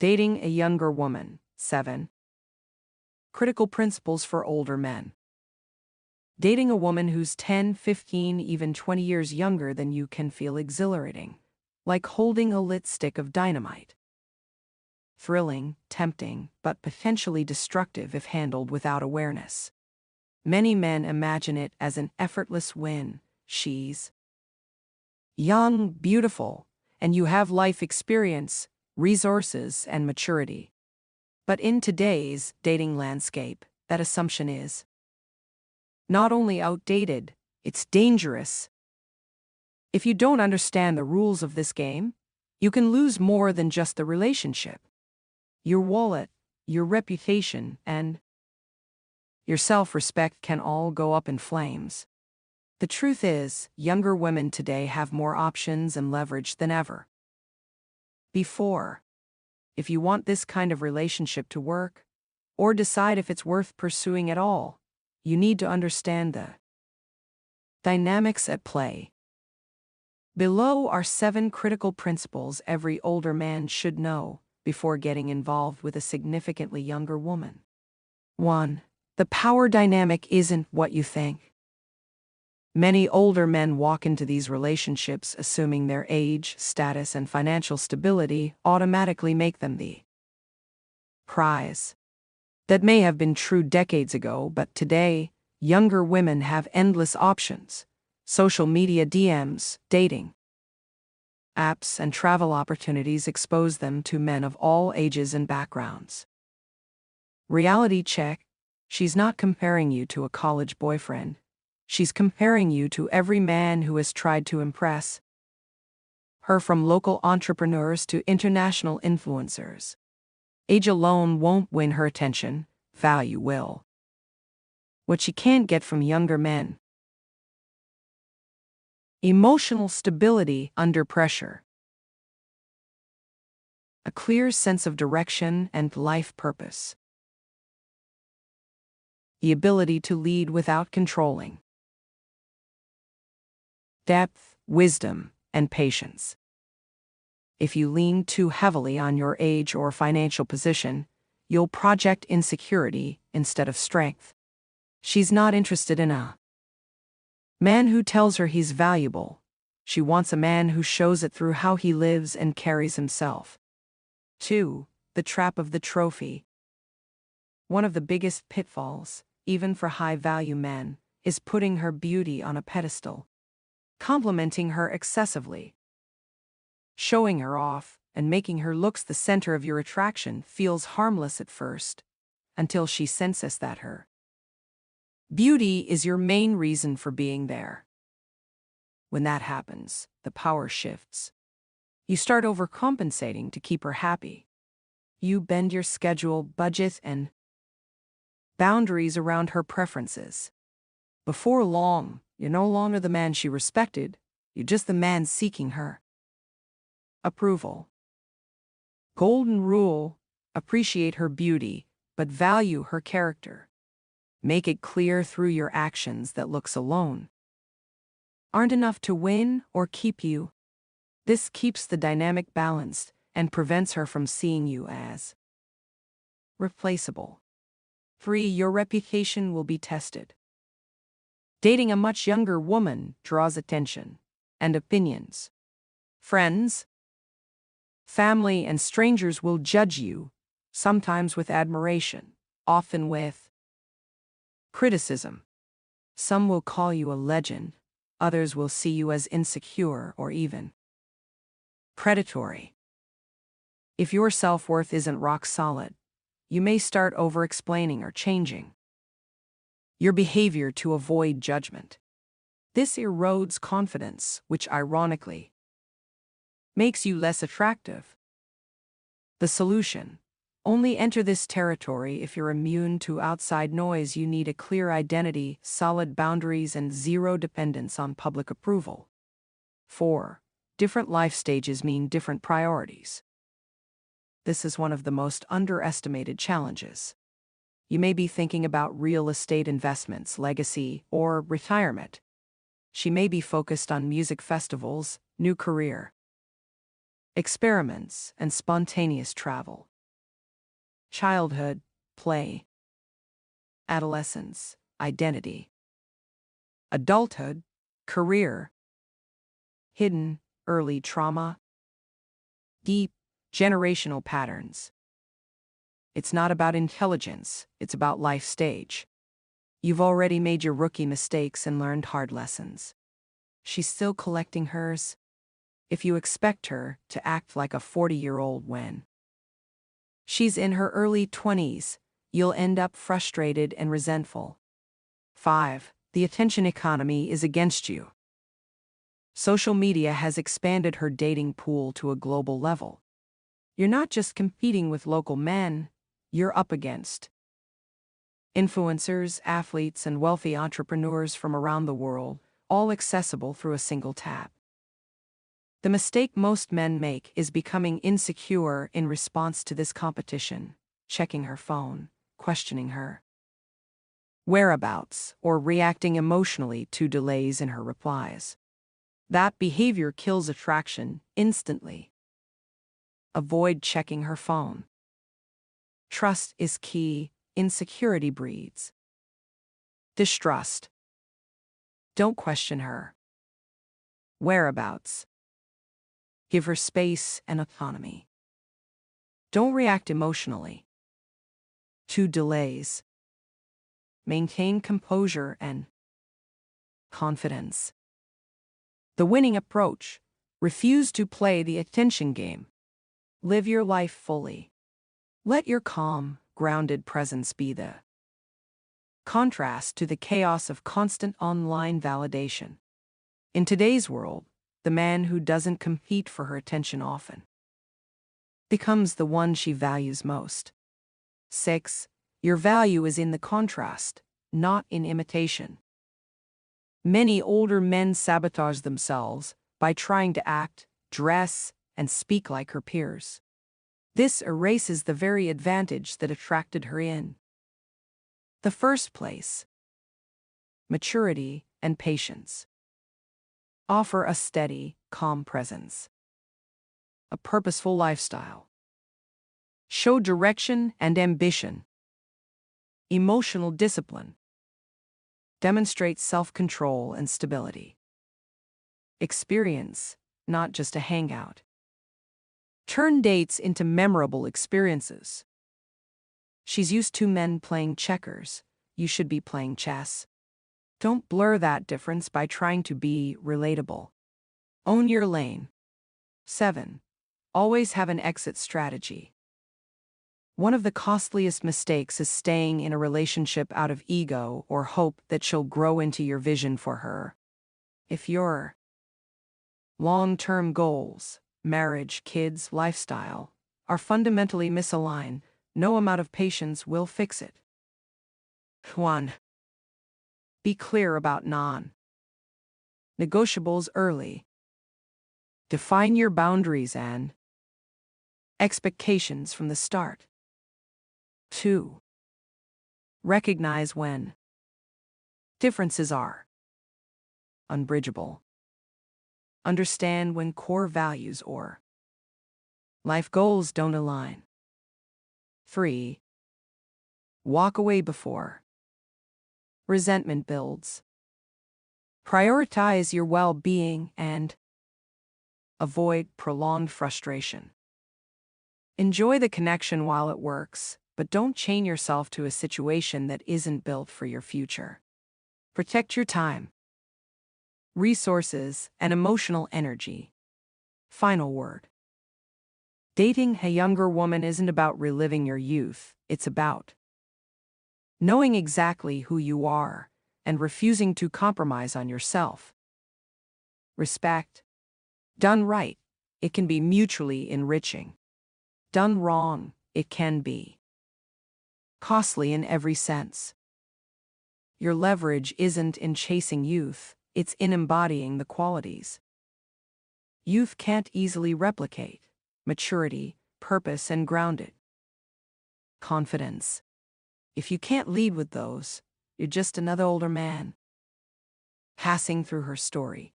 Dating a younger woman. 7. Critical principles for older men. Dating a woman who's 10, 15, even 20 years younger than you can feel exhilarating, like holding a lit stick of dynamite. Thrilling, tempting, but potentially destructive if handled without awareness. Many men imagine it as an effortless win. She's young, beautiful, and you have life experience, resources, and maturity. But in today's dating landscape, that assumption is not only outdated, it's dangerous. If you don't understand the rules of this game, you can lose more than just the relationship. Your wallet, your reputation, and your self-respect can all go up in flames. The truth is, younger women today have more options and leverage than ever before. If you want this kind of relationship to work, or decide if it's worth pursuing at all, you need to understand the dynamics at play. Below are 7 critical principles every older man should know before getting involved with a significantly younger woman. 1. The power dynamic isn't what you think. Many older men walk into these relationships assuming their age, status, and financial stability automatically make them the prize. That may have been true decades ago, but today, younger women have endless options: social media DMs, dating apps, and travel opportunities expose them to men of all ages and backgrounds. Reality check: she's not comparing you to a college boyfriend. She's comparing you to every man who has tried to impress her, from local entrepreneurs to international influencers. Age alone won't win her attention, value will. What she can't get from younger men: emotional stability under pressure, a clear sense of direction and life purpose, the ability to lead without controlling, depth, wisdom, and patience. If you lean too heavily on your age or financial position, you'll project insecurity instead of strength. She's not interested in a man who tells her he's valuable. She wants a man who shows it through how he lives and carries himself. 2. The trap of the trophy. One of the biggest pitfalls, even for high-value men, is putting her beauty on a pedestal, complimenting her excessively. Showing her off and making her looks the center of your attraction feels harmless at first, until she senses that her beauty is your main reason for being there. When that happens, the power shifts. You start overcompensating to keep her happy. You bend your schedule, budget, and boundaries around her preferences. Before long, you're no longer the man she respected, you're just the man seeking her approval. Golden rule: appreciate her beauty, but value her character. Make it clear through your actions that looks alone aren't enough to win or keep you. This keeps the dynamic balanced and prevents her from seeing you as replaceable. 3. Your reputation will be tested. Dating a much younger woman draws attention and opinions. Friends, family, and strangers will judge you, sometimes with admiration, often with criticism. Some will call you a legend, others will see you as insecure or even predatory. If your self-worth isn't rock solid, you may start over-explaining or changing your behavior to avoid judgment. This erodes confidence, which ironically makes you less attractive. The solution: only enter this territory if you're immune to outside noise. You need a clear identity, solid boundaries, and zero dependence on public approval. 4. Different life stages mean different priorities. This is one of the most underestimated challenges. You may be thinking about real estate investments, legacy, or retirement. She may be focused on music festivals, new career experiments, and spontaneous travel. childhood, play, adolescence, identity, adulthood, career, hidden, early trauma, deep, generational patterns. It's not about intelligence, it's about life stage. You've already made your rookie mistakes and learned hard lessons. She's still collecting hers. If you expect her to act like a 40-year-old when she's in her early 20s, you'll end up frustrated and resentful. 5. The attention economy is against you. Social media has expanded her dating pool to a global level. You're not just competing with local men, you're up against influencers, athletes, and wealthy entrepreneurs from around the world, all accessible through a single tap. The mistake most men make is becoming insecure in response to this competition, checking her phone, questioning her whereabouts, or reacting emotionally to delays in her replies. That behavior kills attraction instantly. Avoid checking her phone. Trust is key. Insecurity breeds distrust. Don't question her whereabouts. Give her space and autonomy. Don't react emotionally to delays. Maintain composure and confidence. The winning approach: refuse to play the attention game. Live your life fully. Let your calm, grounded presence be the contrast to the chaos of constant online validation. In today's world, the man who doesn't compete for her attention often becomes the one she values most. 6. Your value is in the contrast, not in imitation. Many older men sabotage themselves by trying to act, dress, and speak like her peers. This erases the very advantage that attracted her in the first place. Maturity and patience. Offer a steady, calm presence. A purposeful lifestyle. Show direction and ambition. Emotional discipline. Demonstrate self-control and stability. Experience, not just a hangout. Turn dates into memorable experiences. She's used to men playing checkers. You should be playing chess. Don't blur that difference by trying to be relatable. Own your lane. 7. Always have an exit strategy. One of the costliest mistakes is staying in a relationship out of ego or hope that she'll grow into your vision for her. If your long-term goals, marriage, kids, lifestyle, are fundamentally misaligned, no amount of patience will fix it. 1. Be clear about non-negotiables early. Define your boundaries and expectations from the start. 2. Recognize when differences are unbridgeable. Understand when core values or life goals don't align. 3. Walk away before resentment builds. Prioritize your well-being and avoid prolonged frustration. Enjoy the connection while it works, but don't chain yourself to a situation that isn't built for your future. Protect your time, resources, and emotional energy. Final word. Dating a younger woman isn't about reliving your youth, it's about knowing exactly who you are and refusing to compromise on yourself. Respect. Done right, it can be mutually enriching. Done wrong, it can be costly in every sense. Your leverage isn't in chasing youth, it's in embodying the qualities youth can't easily replicate: maturity, purpose, and grounded confidence. If you can't lead with those, you're just another older man passing through her story.